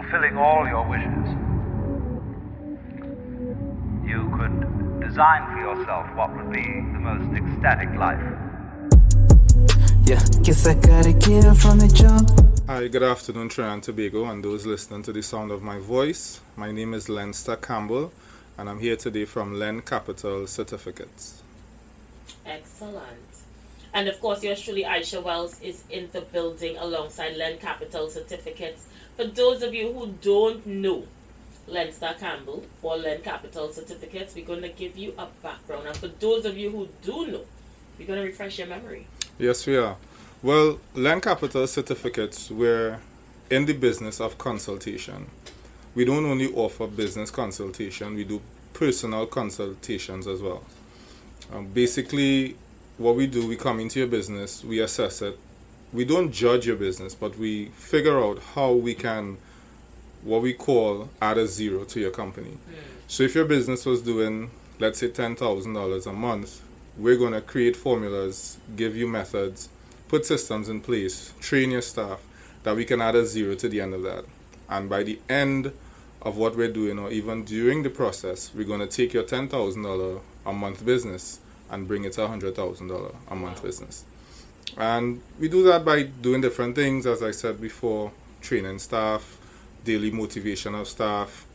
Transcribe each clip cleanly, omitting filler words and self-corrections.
fulfilling all your wishes. You could design for yourself what would be the most ecstatic life. Yeah, guess I gotta get it from the jump. Hi, good afternoon, Trinidad and Tobago, and those listening to the sound of my voice. My name is Leinster Campbell, and I'm here today from Len Capital Certificates. Excellent. And of course, yours truly, Aisha Wells, is in the building alongside Len Capital Certificates. For those of you who don't know Leinster Campbell or Len Capital Certificates, we're going to give you a background. And for those of you who do know, we're going to refresh your memory. Yes, we are. Well, Len Capital Certificates, we're in the business of consultation. We don't only offer business consultation, we do personal consultations as well. Basically, what we do, we come into your business, we assess it. We don't judge your business, but we figure out how we can, what we call, add a zero to your company. So if your business was doing, let's say, $10,000 a month, we're going to create formulas, give you methods, put systems in place, train your staff, that we can add a zero to the end of that. And by the end of what we're doing, or even during the process, we're going to take your $10,000 a month business and bring it to $100,000 a month business. And we do that by doing different things, as I said before, training staff, daily motivation of staff,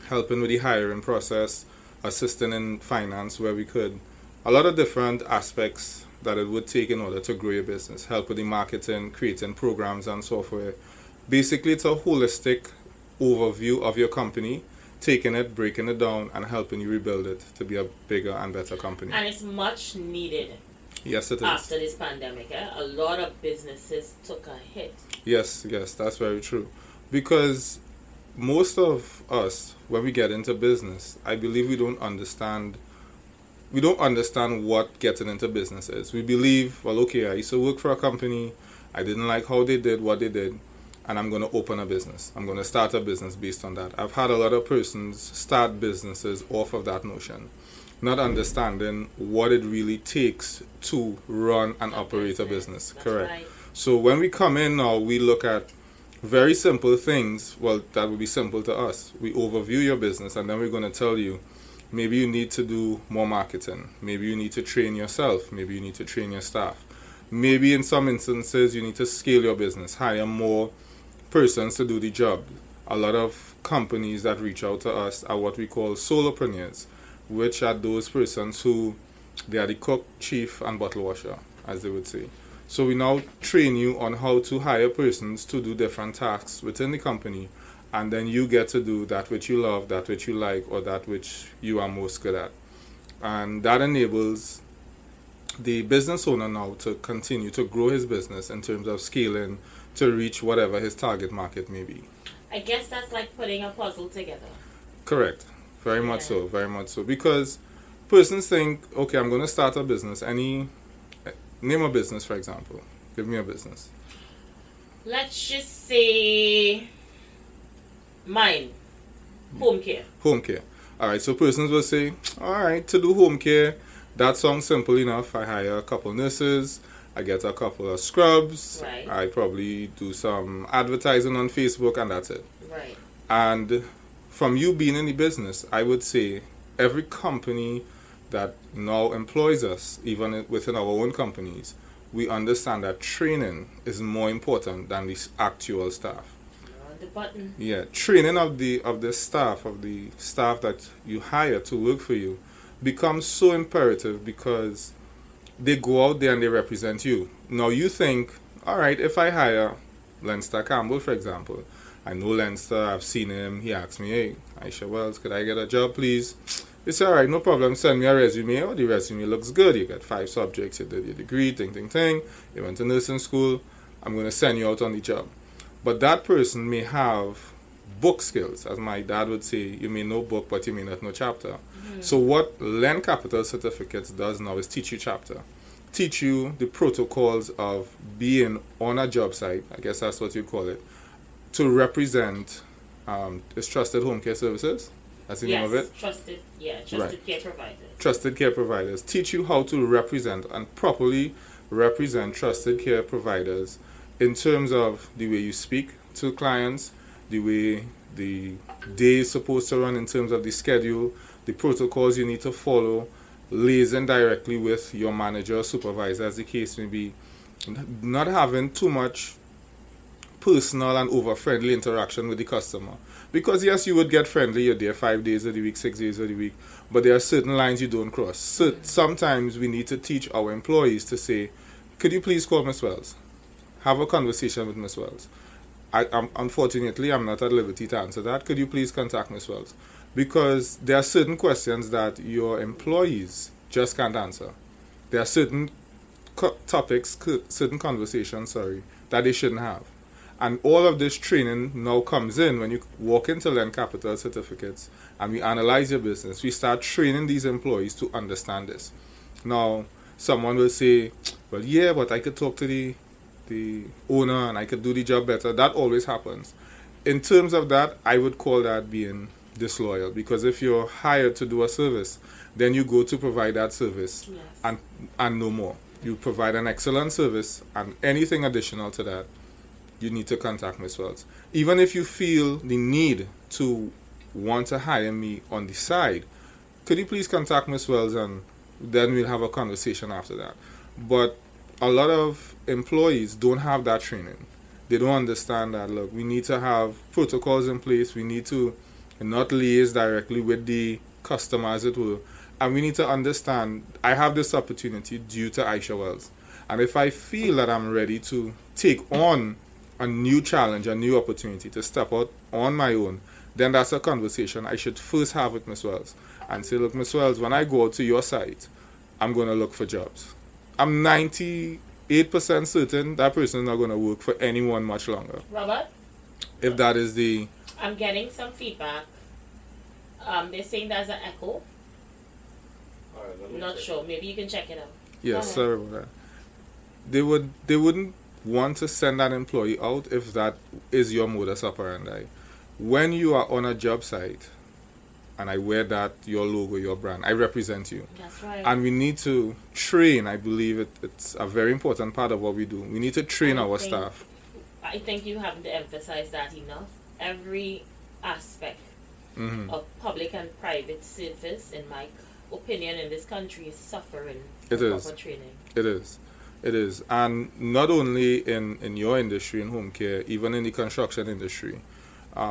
helping with the hiring process, assisting in finance where we could. A lot of different aspects that it would take in order to grow your business. Help with the marketing, creating programs and software. Basically, it's a holistic overview of your company, taking it, breaking it down, and helping you rebuild it to be a bigger and better company. And it's much needed. Yes, it is. After this pandemic, a lot of businesses took a hit. Yes, that's very true. Because most of us, when we get into business, I believe we don't understand what getting into business is. We believe, well, okay, I used to work for a company, I didn't like how they did what they did, and I'm going to open a business. I'm going to start a business based on that. I've had a lot of persons start businesses off of that notion, not understanding what it really takes to run and operate a business. That's Correct. right. So when we come in now, we look at very simple things. Well, that would be simple to us. We overview your business, and then we're going to tell you, maybe you need to do more marketing. Maybe you need to train yourself. Maybe you need to train your staff. Maybe in some instances you need to scale your business, hire more persons to do the job. A lot of companies that reach out to us are what we call solopreneurs, which are those persons who, they are the cook, chief, and bottle washer, as they would say. So we now train you on how to hire persons to do different tasks within the company, and then you get to do that which you love, that which you like, or that which you are most good at. And that enables the business owner now to continue to grow his business in terms of scaling to reach whatever his target market may be. I guess that's like putting a puzzle together. Correct. Very much so, very much so. Because persons think, okay, I'm going to start a business. Name a business, for example. Give me a business. Let's just say mine. Home care. Home care. Alright, so persons will say, alright, to do home care, that sounds simple enough. I hire a couple nurses, I get a couple of scrubs, Right. I probably do some advertising on Facebook, and that's it. Right. And from you being in the business, I would say every company that now employs us, even within our own companies, we understand that training is more important than the actual staff. You're on the button. Yeah, training of the staff that you hire to work for you becomes so imperative because they go out there and they represent you. Now you think, all right, if I hire Leinster Campbell, for example, I know Leinster, I've seen him, he asked me, hey, Aisha Wells, could I get a job, please? It's all right, no problem, send me a resume. Oh, the resume looks good, you got 5 subjects, you did your degree, you went to nursing school, I'm going to send you out on the job. But that person may have book skills, as my dad would say, you may know book, but you may not know chapter. So what Len Capital Certificates does now is teach you chapter. Teach you the protocols of being on a job site, I guess that's what you call it, to represent is Trusted Home Care Services. That's the name of it? Trusted care providers. Trusted care providers. Teach you how to represent and properly represent trusted care providers in terms of the way you speak to clients, the way the day is supposed to run in terms of the schedule, the protocols you need to follow, liaising directly with your manager or supervisor, as the case may be, not having too much personal and over-friendly interaction with the customer. Because yes, you would get friendly, you're there 5 days of the week, 6 days of the week, but there are certain lines you don't cross. So sometimes we need to teach our employees to say, could you please call Miss Wells? Have a conversation with Miss Wells. Unfortunately, I'm not at liberty to answer that. Could you please contact Miss Wells? Because there are certain questions that your employees just can't answer. There are certain topics, certain conversations, that they shouldn't have. And all of this training now comes in when you walk into Lend Capital Certificates and we analyze your business. We start training these employees to understand this. Now, someone will say, well, yeah, but I could talk to the owner and I could do the job better. That always happens. In terms of that, I would call that being disloyal, because if you're hired to do a service, then you go to provide that service. Yes. and no more. You provide an excellent service, and anything additional to that, you need to contact Miss Wells. Even if you feel the need to want to hire me on the side, could you please contact Miss Wells, and then we'll have a conversation after that. But a lot of employees don't have that training. They don't understand that, look, we need to have protocols in place. We need to not liaise directly with the customer, as it were. And we need to understand, I have this opportunity due to Aisha Wells. And if I feel that I'm ready to take on a new challenge, a new opportunity, to step out on my own, then that's a conversation I should first have with Miss Wells. And say, look, Miss Wells, when I go out to your site, I'm going to look for jobs. I'm 98% certain that person is not going to work for anyone much longer. Robert? If that is the... I'm getting some feedback. They're saying there's an echo. I'm not sure. Maybe you can check it out. Yes, sorry about that. They wouldn't want to send an employee out if that is your modus operandi. When you are on a job site, and I wear that, your logo, your brand, I represent you. That's right. And we need to train. I believe it's a very important part of what we do. We need to train our staff. I think you haven't emphasized that enough. Every aspect of public and private service, in my opinion, in this country is suffering for proper training. It is. And not only in your industry, in home care, even in the construction industry,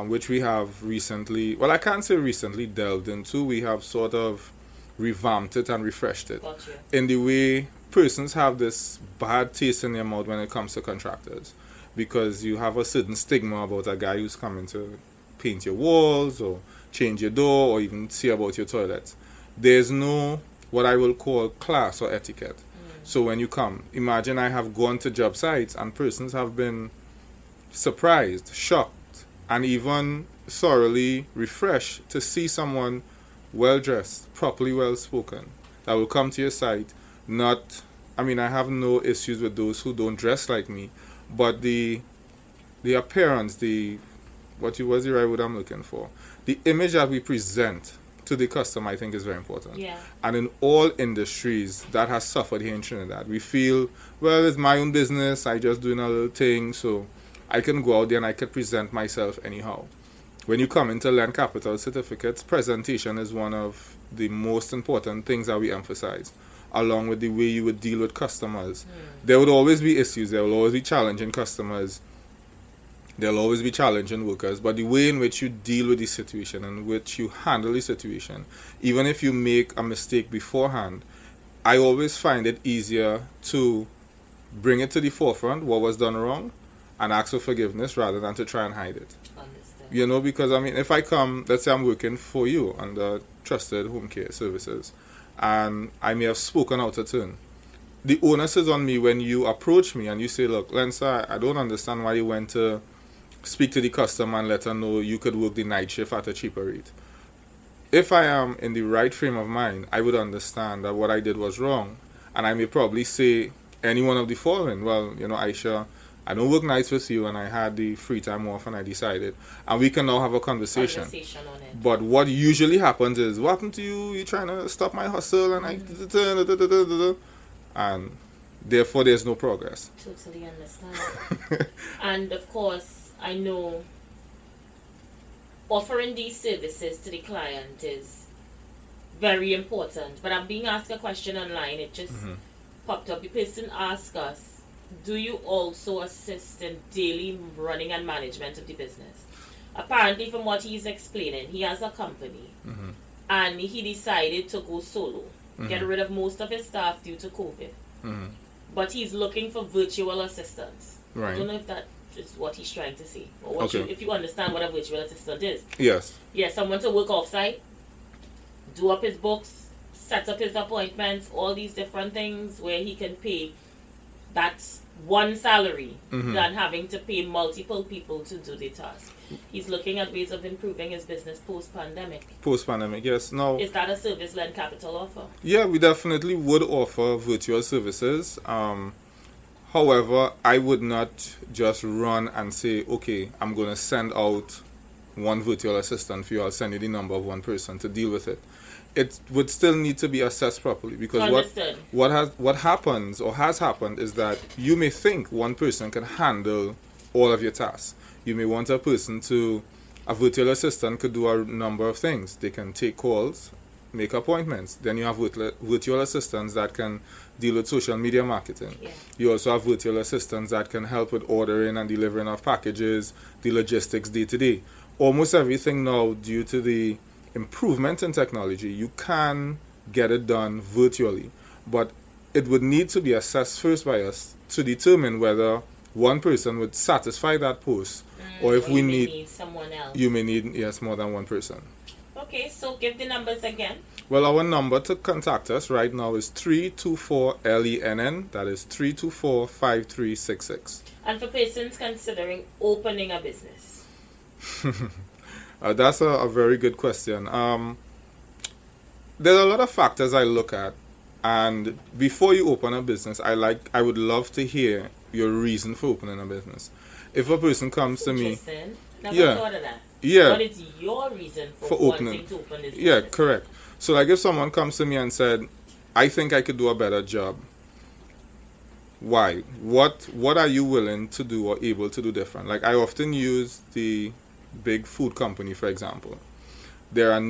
which we have recently, well, I can't say recently delved into, we have sort of revamped it and refreshed it. Gotcha. In the way persons have this bad taste in their mouth when it comes to contractors, because you have a certain stigma about a guy who's coming to paint your walls or change your door or even see about your toilets. There's no what I will call class or etiquette. So when you come, imagine I have gone to job sites and persons have been surprised, shocked, and even thoroughly refreshed to see someone well-dressed, properly well-spoken, that will come to your site. I have no issues with those who don't dress like me, but the appearance, what's the right word I'm looking for? The image that we present to the customer, I think, is very important. Yeah. And in all industries, that has suffered here in Trinidad. We feel, well, it's my own business, I just doing a little thing, so I can go out there and I can present myself anyhow. When you come into Lend Capital Certificates, presentation is one of the most important things that we emphasize, along with the way you would deal with customers. There would always be issues, there will always be challenging customers, there will always be challenging workers, but the way in which you deal with the situation and which you handle the situation, even if you make a mistake beforehand, I always find it easier to bring it to the forefront, what was done wrong, and ask for forgiveness rather than to try and hide it. Understood. Because if I come, let's say I'm working for you under Trusted Home Care Services, and I may have spoken out of turn. The onus is on me when you approach me and you say, look, Lensa, I don't understand why you went to speak to the customer and let her know you could work the night shift at a cheaper rate. If I am in the right frame of mind, I would understand that what I did was wrong, and I may probably say any one of the following. Well, Aisha, I don't work nights with you, and I had the free time off, and I decided, and we can now have a conversation On it. But what usually happens is, what happened to you? You're trying to stop my hustle, and and therefore there's no progress. Totally understand. And of course, I know offering these services to the client is very important. But I'm being asked a question online. It just popped up. The person asked us, do you also assist in daily running and management of the business? Apparently, from what he's explaining, he has a company and he decided to go solo, get rid of most of his staff due to COVID. But he's looking for virtual assistants. Right. I don't know if that is what he's trying to say, or what Okay. if you understand what a virtual assistant is. Yes. Yeah, someone to work offsite, do up his books, set up his appointments, all these different things where he can pay that's one salary than having to pay multiple people to do the task. He's looking at ways of improving his business post-pandemic. Post-pandemic, yes. Now, Is that a service Lend Capital offer? yeah, we definitely would offer virtual services. However, I would not just run and say, okay, I'm going to send out one virtual assistant for you. I'll send you the number of one person to deal with it. It would still need to be assessed properly, because Understood. what happens or has happened is that you may think one person can handle all of your tasks. You may want a virtual assistant could do a number of things. They can take calls, make appointments. Then you have virtual assistants that can deal with social media marketing. Yeah. You also have virtual assistants that can help with ordering and delivering of packages, the logistics day to day. Almost everything now, due to the improvement in technology, you can get it done virtually. But it would need to be assessed first by us to determine whether one person would satisfy that post, or if Or we you may need, someone else. you may need, yes, more than one person. Okay, so give the numbers again. Well, our number to contact us right now is 324-LENN. That is 324-5366. And for persons considering opening a business. That's a very good question. There's a lot of factors I look at, and before you open a business, I would love to hear your reason for opening a business. If a person comes to me, Interesting. Never Yeah. thought of that. yeah, What is your reason for opening. wanting to open this yeah, business? correct. So, like, if someone comes to me and said, "I think I could do a better job," why? What are you willing to do or able to do different? Like, I often use the big food company, for example. There are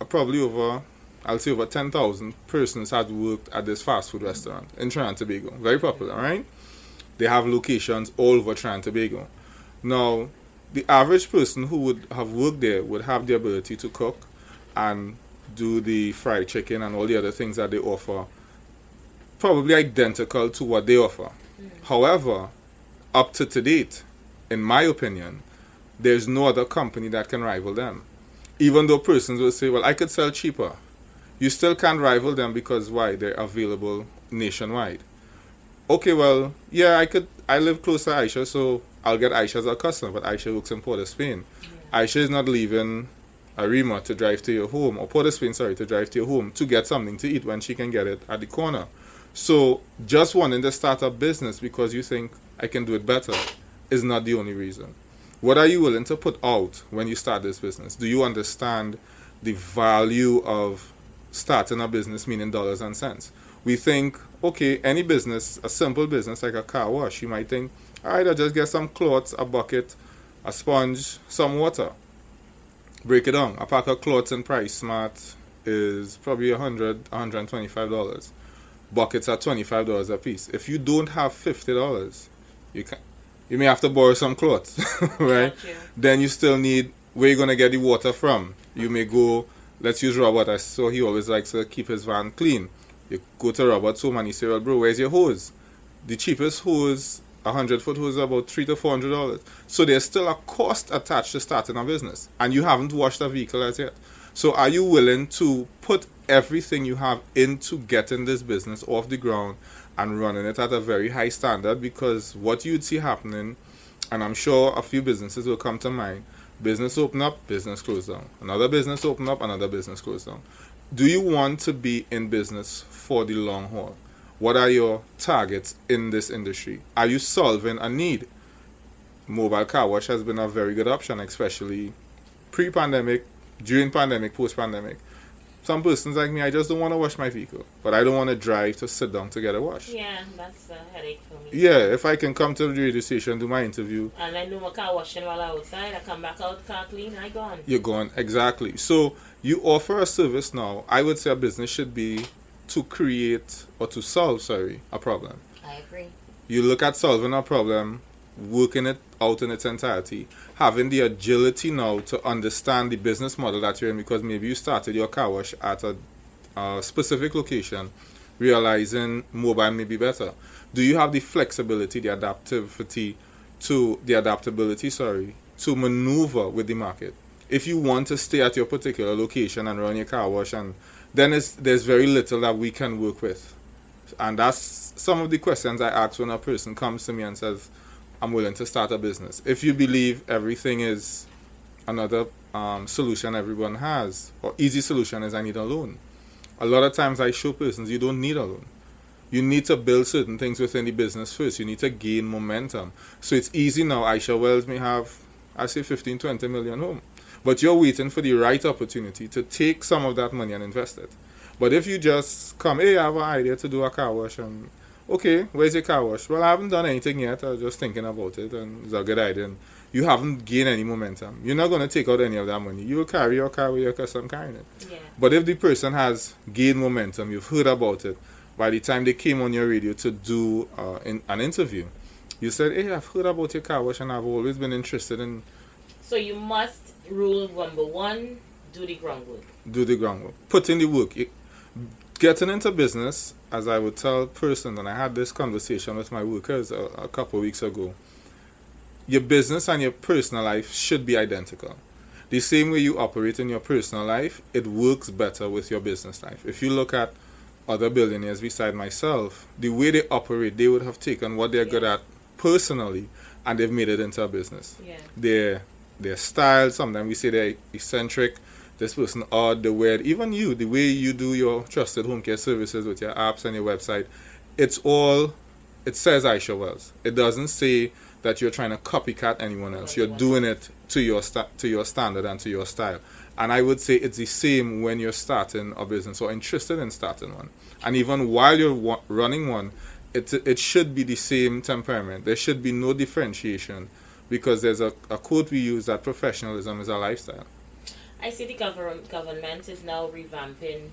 probably over 10,000 persons had worked at this fast food restaurant in Trinidad and Tobago. Very popular, right? They have locations all over Trinidad and Tobago. Now, the average person who would have worked there would have the ability to cook and do the fried chicken and all the other things that they offer, probably identical to what they offer. However, up to date, in my opinion, there's no other company that can rival them. Even though persons will say, well, I could sell cheaper. You still can't rival them because why? They're available nationwide. Okay, well, yeah, I live close to Aisha, so I'll get Aisha as a customer, but Aisha works in Port of Spain. Aisha is not leaving Arima to drive to your home, or Port of Spain, sorry, to drive to your home to get something to eat when she can get it at the corner. So just wanting to start a business because you think I can do it better is not the only reason. What are you willing to put out when you start this business? Do you understand the value of starting a business, meaning dollars and cents? We think, okay, any business, a simple business like a car wash, you might think, all right, I'll just get some cloths, a bucket, a sponge, some water. Break it down. A pack of cloths in Price Smart is probably $100, $125. Buckets are $25 a piece. If you don't have $50, you may have to borrow some clothes, right? Gotcha. Then you still need, where you going to get the water from? You may go, let's use Robert. I saw he always likes to keep his van clean. You go to Robert's home and you say, well, bro, where's your hose? The cheapest hose, 100-foot hose, is about $300 to $400. So there's still a cost attached to starting a business. And you haven't washed a vehicle as yet. So are you willing to put everything you have into getting this business off the ground and running it at a very high standard? Because what you'd see happening, and I'm sure a few businesses will come to mind, business open up, business close down. Another business open up, another business close down. Do you want to be in business for the long haul? What are your targets in this industry? Are you solving a need? Mobile car wash has been a very good option, especially pre-pandemic, during pandemic, post-pandemic. Some persons like me, I just don't want to wash my vehicle, but I don't want to drive to sit down to get a wash. Yeah, that's a headache for me. Yeah, if I can come to the radio station, do my interview. And I do my car washing while outside. I come back out, car clean, I gone. You're gone. Exactly. So you offer a service now. I would say a business should be to create or to solve, a problem. I agree. You look at solving a problem, working it out in its entirety, having the agility now to understand the business model that you're in, because maybe you started your car wash at a specific location, realizing mobile may be better. Do you have the flexibility, the adaptability to maneuver with the market? If you want to stay at your particular location and run your car wash, and then there's very little that we can work with. And that's some of the questions I ask when a person comes to me and says, I'm willing to start a business. If you believe everything is another solution everyone has, or easy solution is I need a loan. A lot of times I show persons you don't need a loan. You need to build certain things within the business first. You need to gain momentum. So it's easy now. Aisha Wells may have, I say 15, 20 million home. But you're waiting for the right opportunity to take some of that money and invest it. But if you just come, hey, I have an idea to do a car wash, and okay, where's your car wash? Well, I haven't done anything yet. I was just thinking about it, and it's a good idea. And you haven't gained any momentum. You're not going to take out any of that money. You will carry your car with your custom car in it. Yeah. But if the person has gained momentum, you've heard about it, by the time they came on your radio to do an interview, you said, hey, I've heard about your car wash and I've always been interested in... So you must, rule number one, do the groundwork. Do the groundwork. Put in the work. Getting into business, as I would tell persons, and I had this conversation with my workers a couple of weeks ago, your business and your personal life should be identical. The same way you operate in your personal life, it works better with your business life. If you look at other billionaires beside myself, the way they operate, they would have taken what they're good at personally and they've made it into a business. Yeah. Their style, sometimes we say they're eccentric, this person odd, the weird, even you, the way you do your trusted home care services with your apps and your website, it says Aisha Wells. It doesn't say that you're trying to copycat anyone else. You're doing it to your standard and to your style. And I would say it's the same when you're starting a business or interested in starting one. And even while you're running one, it should be the same temperament. There should be no differentiation, because there's a quote we use that professionalism is a lifestyle. I see the government is now revamping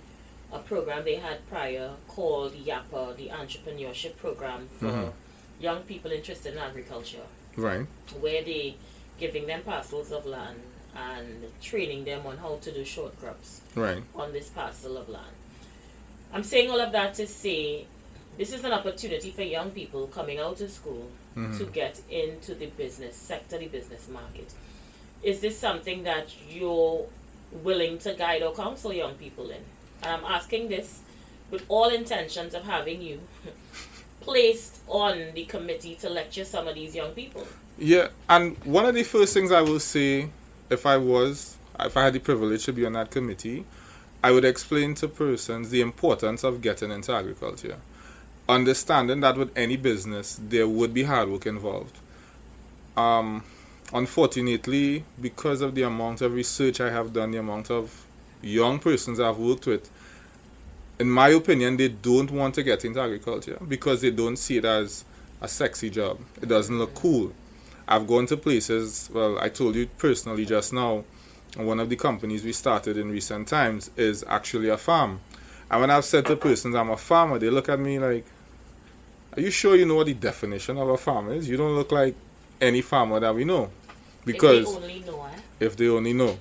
a program they had prior called YAPA, the Entrepreneurship Program for young people interested in agriculture. Right. Where they giving them parcels of land and training them on how to do short crops on this parcel of land. I'm saying all of that to say this is an opportunity for young people coming out of school to get into the business sector, the business market. Is this something that you're willing to guide or counsel young people in? And I'm asking this with all intentions of having you placed on the committee to lecture some of these young people. Yeah, and one of the first things I will say, if I had the privilege to be on that committee, I would explain to persons the importance of getting into agriculture. Understanding that with any business, there would be hard work involved. Unfortunately, because of the amount of research I have done, the amount of young persons I've worked with, in my opinion, they don't want to get into agriculture because they don't see it as a sexy job. It doesn't look cool. I've gone to places, well, I told you personally just now, one of the companies we started in recent times is actually a farm. And when I've said to persons I'm a farmer, they look at me like, are you sure you know what the definition of a farmer is? You don't look like any farmer that we know. Because if they only know, if they only know.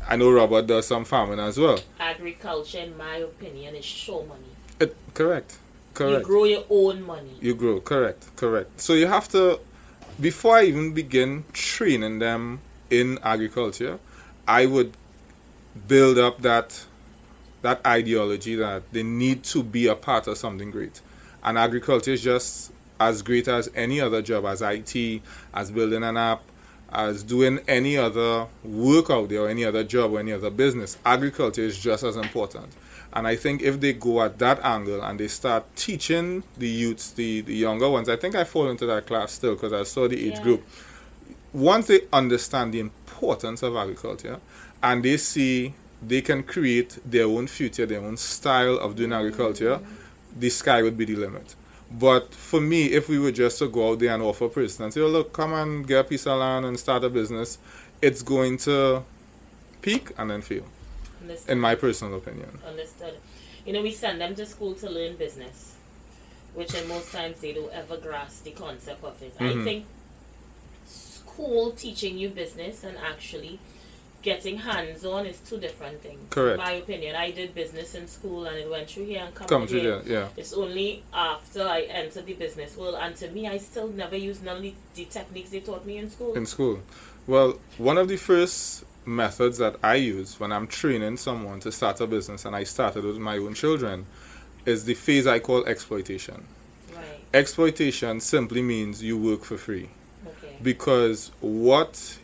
I know Robert does some farming as well. Agriculture, in my opinion, is show money. Correct. You grow your own money. You grow, correct. So you have to, before I even begin training them in agriculture, I would build up that ideology that they need to be a part of something great. And agriculture is just as great as any other job, as IT, as building an app, as doing any other work out there, or any other job, or any other business. Agriculture is just as important. And I think if they go at that angle and they start teaching the youths, the younger ones, I think I fall into that class still because I saw the age group. Once they understand the importance of agriculture and they see they can create their own future, their own style of doing agriculture, the sky would be the limit. But for me, if we were just to go out there and offer a person and say, oh, look, come and get a piece of land and start a business, it's going to peak and then fail, Understood. in my personal opinion. Understood. You know, we send them to school to learn business, which in most times they don't ever grasp the concept of it. I think school teaching you business and actually getting hands-on is two different things. Correct. In my opinion, I did business in school and it went through here and Come through here. there, yeah. It's only after I entered the business world, and to me, I still never used none of the techniques they taught me in school. In school. Well, one of the first methods that I use when I'm training someone to start a business, and I started with my own children, is the phase I call exploitation. Right. Exploitation simply means you work for free. Okay. Because what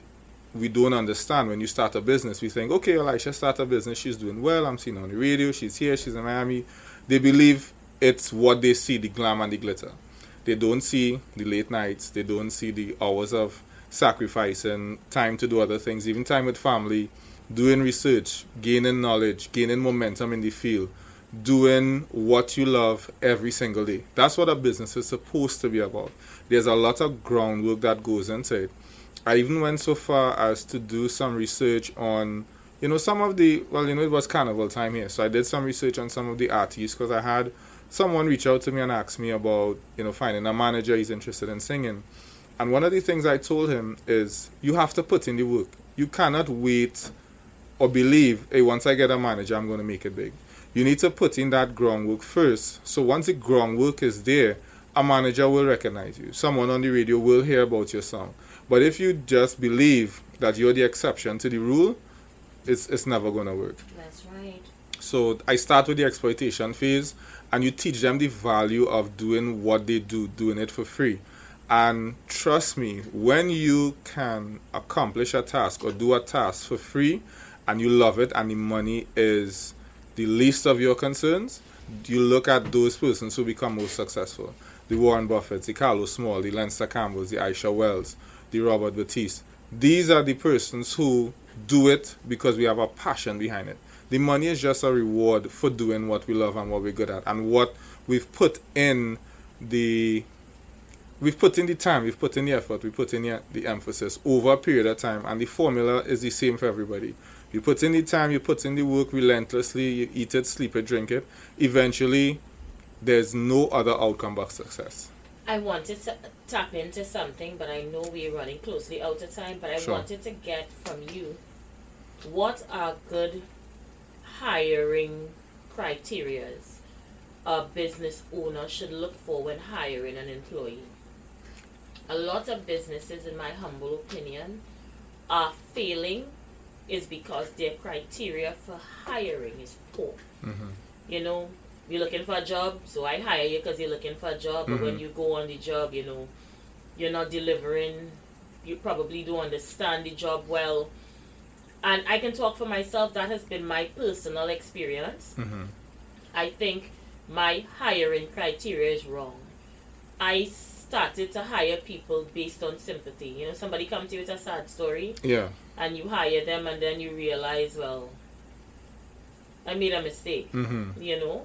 we don't understand when you start a business, we think, okay, well, I should start a business, she's doing well, I'm seeing her on the radio, she's here, she's in Miami. They believe it's what they see, the glam and the glitter. They don't see the late nights, they don't see the hours of sacrifice and time to do other things, even time with family, doing research, gaining knowledge, gaining momentum in the field, doing what you love every single day. That's what a business is supposed to be about. There's a lot of groundwork that goes into it. I even went so far as to do some research on, some of the, it was carnival time here, so I did some research on some of the artists, because I had someone reach out to me and ask me about, finding a manager he's interested in singing. And one of the things I told him is, you have to put in the work. You cannot wait or believe, hey, once I get a manager, I'm going to make it big. You need to put in that groundwork first. So once the groundwork is there, a manager will recognize you. Someone on the radio will hear about your song. But if you just believe that you're the exception to the rule, it's never going to work. That's right. So I start with the exploitation phase, and you teach them the value of doing what they do, doing it for free. And trust me, when you can accomplish a task or do a task for free, and you love it, and the money is the least of your concerns, you look at those persons who become most successful. The Warren Buffetts, the Carlos Small, the Lester Campbells, the Aisha Wells, the Robert Batiste. These are the persons who do it because we have a passion behind it. The money is just a reward for doing what we love and what we're good at, and what we've put in the time, we've put in the effort, we put in the emphasis over a period of time, and the formula is the same for everybody. You put in the time, you put in the work relentlessly, you eat it, sleep it, drink it. Eventually, there's no other outcome but success. I wanted to tap into something, but I know we're running closely out of time, but I Sure. wanted to get from you, what are good hiring criterias a business owner should look for when hiring an employee? A lot of businesses, in my humble opinion, are failing is because their criteria for hiring is poor. Mm-hmm. You're looking for a job, so I hire you because you're looking for a job. But when you go on the job, you're not delivering. You probably don't understand the job well. And I can talk for myself. That has been my personal experience. Mm-hmm. I think my hiring criteria is wrong. I started to hire people based on sympathy. Somebody comes to you with a sad story, Yeah. and you hire them, and then you realize, well, I made a mistake. Mm-hmm.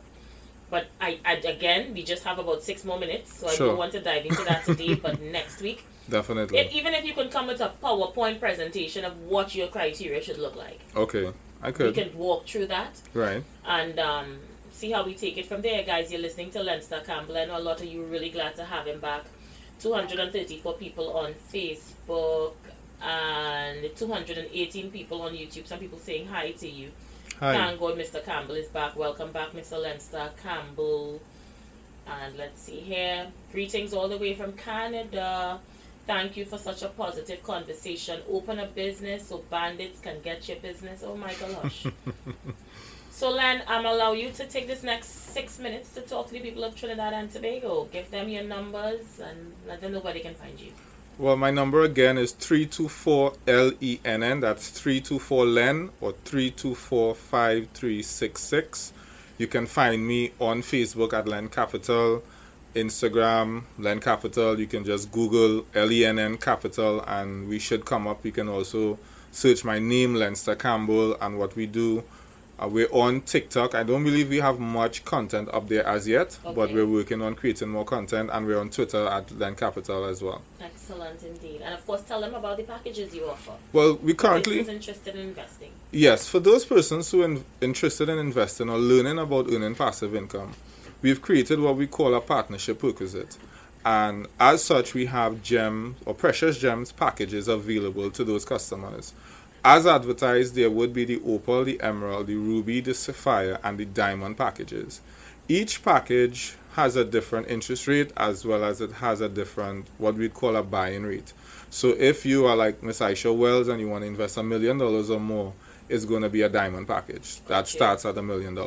But I again, we just have about 6 more minutes, so I Sure. don't want to dive into that today. But next week, Definitely. even if you can come with a PowerPoint presentation of what your criteria should look like, Okay. I we could. can walk through that Right. and see how we take it from there. Guys, you're listening to Leinster Campbell. I know a lot of you are really glad to have him back. 234 people on Facebook and 218 people on YouTube. Some people saying hi to you. Hi. Thank God Mr. Campbell is back. Welcome back, Mr. Leinster Campbell. And let's see here. Greetings all the way from Canada. Thank you for such a positive conversation. Open a business so bandits can get your business. Oh, Michael Hush. So, Len, I'm allow you to take this next 6 minutes to talk to the people of Trinidad and Tobago. Give them your numbers and let them know where they can find you. Well, my number again is 324-LENN. That's 324-LEN or 324-5366. You can find me on Facebook at Len Capital, Instagram, Len Capital. You can just Google LENN Capital and we should come up. You can also search my name, Leinster Campbell, and what we do. We're on TikTok. I don't believe we have much content up there as yet, but Okay. we're working on creating more content, and we're on Twitter at Len Capital as well. Excellent indeed. And of course, tell them about the packages you offer. Well, we currently, Who's interested in investing? yes, for those persons who are interested in investing or learning about earning passive income, we've created what we call a partnership requisite. And as such, we have gem or precious gems packages available to those customers. As advertised, there would be the opal, the emerald, the ruby, the sapphire, and the diamond packages. Each package has a different interest rate, as well as it has a different, what we'd call a buy-in rate. So if you are like Miss Aisha Wells and you want to invest $1 million or more, it's going to be a diamond package. That Okay. starts at $1 million.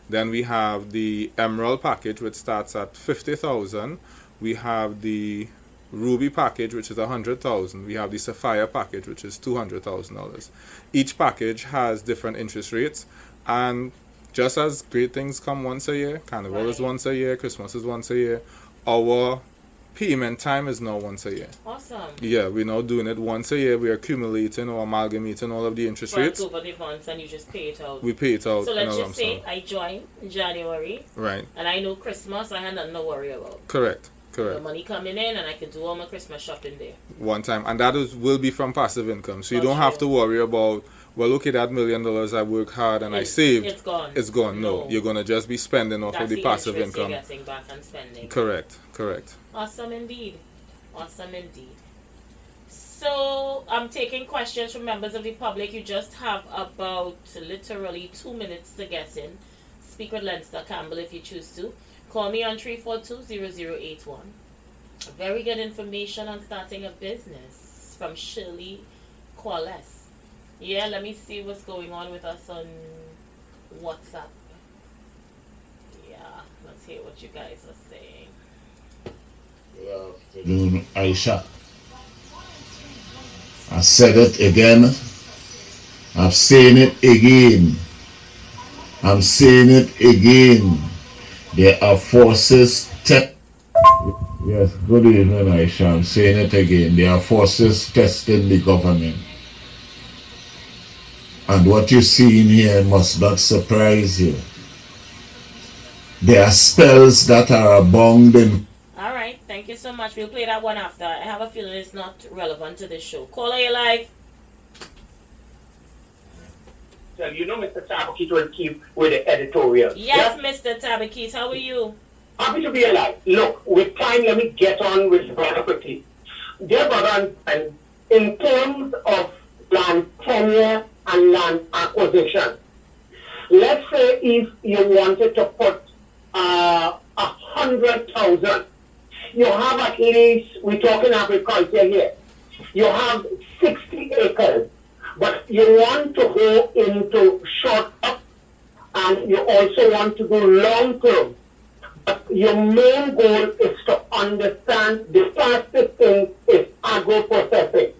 Then we have the emerald package, which starts at $50,000. We have the ruby package, which is $100,000. We have the sapphire package, which is $200,000. Each package has different interest rates, and just as great things come once a year, Carnival is Right. once a year, Christmas is once a year, our payment time is now once a year. Awesome. Yeah, we're now doing it once a year. We're accumulating or amalgamating all of the interest Right rates. over the months and you just pay it out. We pay it out So in let's a just lump say sum. I join in January Right, and I know Christmas, I had nothing to worry about. correct. The Correct. money coming in and I can do all my Christmas shopping there. One time, and that will be from passive income. So you Got don't have you. to worry about, well, okay, that $1 million I worked hard and I saved. It's gone. It's gone. No, you're gonna just be spending off That's of the passive interest you're income. getting back and spending. Correct. Correct. Awesome indeed. Awesome indeed. So I'm taking questions from members of the public. You just have about literally 2 minutes to get in. Speak with Leinster Campbell if you choose to. Call me on 342-0081. Very good information on starting a business from Shirley Quales. Yeah, let me see what's going on with us on WhatsApp. Yeah, let's hear what you guys are saying. Good afternoon, Aisha. I said it again. I've seen it again. I'm saying it again. There are forces Yes, good evening, Aisha. I'm saying it again. There are forces testing the government. And what you see in here must not surprise you. There are spells that are abounding. All right, thank you so much. We'll play that one after. I have a feeling it's not relevant to this show. Caller, you live. So you know Mr. Tabakit will keep with the editorial. Yes, Mr. Tabakis, how are you? Happy to be alive. Look, with time, let me get on with brother quickly. Dear brother, and in terms of land tenure and land acquisition, let's say if you wanted to put 100,000, you have at least, we're talking agriculture here, you have 60 acres, but you want to go into short up and you also want to go long term. But your main goal is to understand the fastest thing is agro-processing.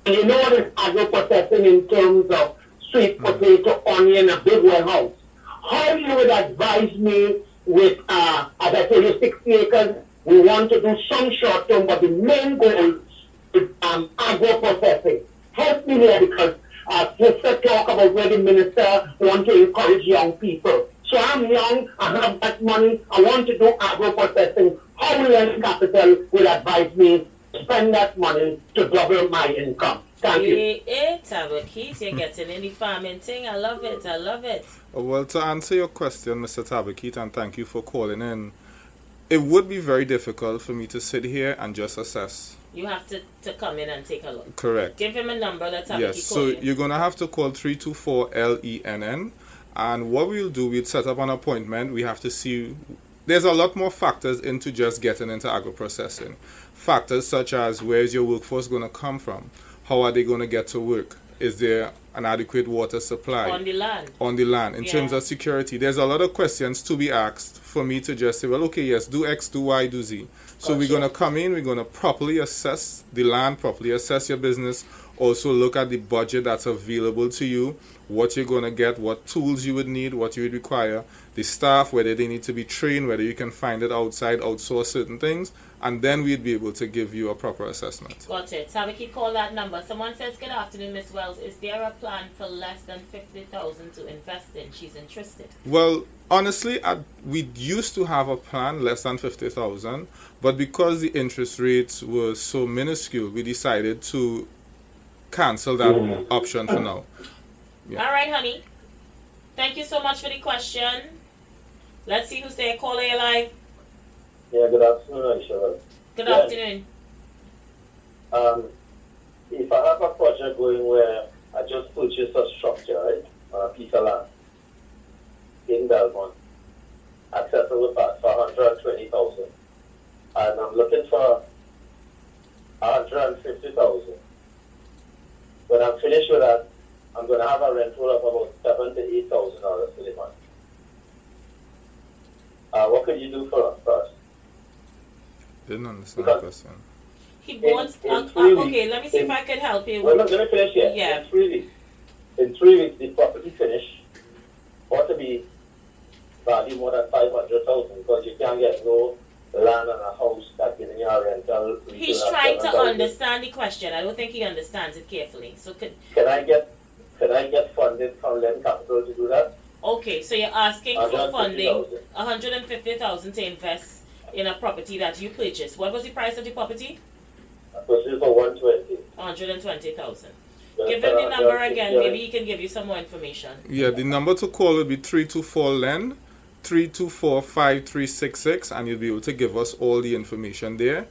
And you know what is agro-processing in terms of sweet potato, onion, a big warehouse. How you would advise me with, as I told you, 60 acres, we want to do some short term, but the main goal is agro-processing. Help me here because sister talk about where the minister want to encourage young people. So I'm young, I have that money, I want to do agro-processing. How will Len Capital will advise me to spend that money to double my income? Thank you. Hey, Tabakis, you're getting in the farming thing. I love it. I love it. Well, to answer your question, Mr. Tabakit, and thank you for calling in, it would be very difficult for me to sit here and just assess. You have to come in and take a look. Correct. Give him a number. Let's have Yes, it. so you're going to have to call 324-LENN. And what we'll do, we'll set up an appointment. We have to see, there's a lot more factors into just getting into agro-processing. Factors such as, where's your workforce going to come from? How are they going to get to work? Is there an adequate water supply? On the land. On the land. In terms Yeah. of security, there's a lot of questions to be asked for me to just say, well, okay, yes, do X, do Y, do Z. So we're Gotcha. going to come in, we're going to properly assess the land, properly assess your business, also look at the budget that's available to you, what you're going to get, what tools you would need, what you would require, the staff, whether they need to be trained, whether you can find it outside, outsource certain things, and then we'd be able to give you a proper assessment. Got it. Sabiki, call that number. Someone says, good afternoon, Miss Wells. Is there a plan for less than 50,000 to invest in? She's interested. Well, honestly, we used to have a plan less than 50,000, but because the interest rates were so minuscule, we decided to cancel that option for now. Yeah. All right, honey. Thank you so much for the question. Let's see who's there. Caller, you live. Yeah, good afternoon, Aisha. Good afternoon. If I have a project going where I just purchased a structure, right, on a piece of land in Belmont, accessible path for 120,000, and I'm looking for 150,000. When I'm finished with that, I'm going to have a rental of about $7,000 to $8,000 for the month. What could you do for us first? Didn't understand the question. He wants. in 3 weeks, Okay, let me see if I can help you. Well, let me finish here. Yeah. In 3 weeks. In 3 weeks, the property finished ought to be valued more than 500,000 because you can't get no land and a house that giving you a rental. He's trying to understand the question. I don't think he understands it carefully. So Can I get funded from Lend Capital to do that? okay, so you're asking for funding 150,000. 150,000 to invest in a property that you purchased. What was the price of the property? I purchased for 120. 120,000. Give him the number again. Maybe he can give you some more information. Yeah, the number to call would be 324-LEN, 324-5366, and you'll be able to give us all the information there.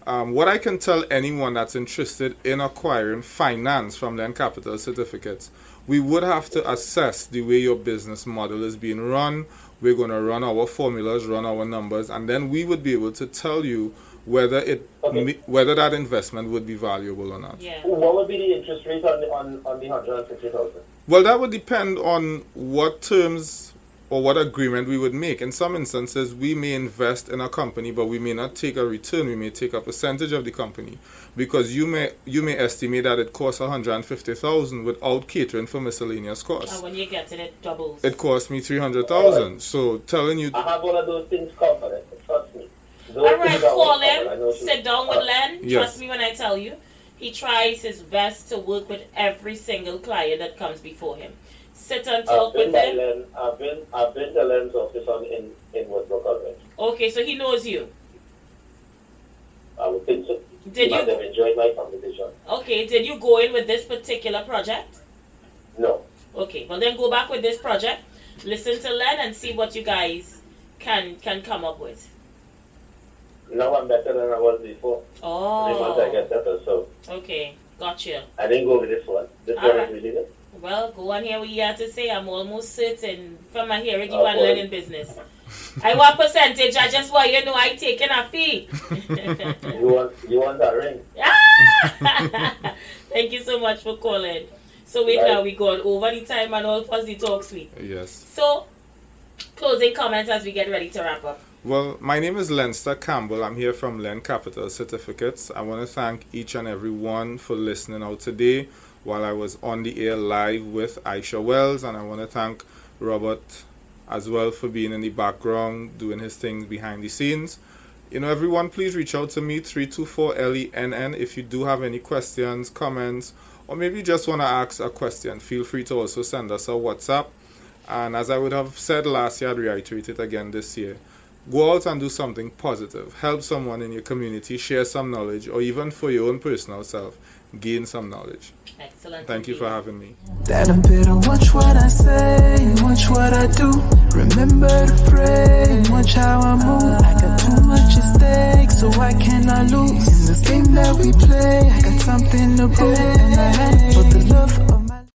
What I can tell anyone that's interested in acquiring finance from Lend Capital certificates, we would have to assess the way your business model is being run. We're going to run our formulas, run our numbers, and then we would be able to tell you whether whether that investment would be valuable or not. Yeah. What would be the interest rate on the 150,000? Well, that would depend on what terms or what agreement we would make. In some instances, we may invest in a company, but we may not take a return. We may take a percentage of the company, because you may estimate that it costs 150,000 without catering for miscellaneous costs. And when you get it, it doubles. It cost me 300,000. So telling you. I have all of those things covered. Trust me. All right, call him. Sit down with Len. Yes. Trust me when I tell you. He tries his best to work with every single client that comes before him. Sit and talk with him. I've been to Len's office in Woodbrook already. Okay, so he knows you. I would think so. Did He might you? have enjoyed my conversation. Okay, did you go in with this particular project? No. Okay, well then go back with this project. Listen to Len and see what you guys can come up with. Now I'm better than I was before. Every month I get better, so Okay, gotcha. I didn't go with this one. This All one right. is really good. Well, go on here what you have to say. I'm almost certain from my hearing you Oh, want boy. learning business. I want percentage. I just want you to know I taking a fee. You want that ring? Thank you so much for calling. So wait, Right. now we gone over the time and all plus the talk sweet. Yes. So closing comments as we get ready to wrap up. Well, my name is Leinster Campbell. I'm here from Lend Capital Certificates. I want to thank each and every one for listening out today while I was on the air live with Aisha Wells, and I want to thank Robert as well for being in the background, doing his things behind the scenes. You know, everyone, please reach out to me, 324-LENN, if you do have any questions, comments, or maybe just want to ask a question. Feel free to also send us a WhatsApp. And as I would have said last year, I'd reiterate it again this year. Go out and do something positive. Help someone in your community, share some knowledge, or even for your own personal self, gain some knowledge. Excellent. Thank you for having me. That I better watch what I say, watch what I do. Remember to pray and watch how I move. I got too much at stake, so I cannot lose. In this game that we play, I got something to prove. And I have for the love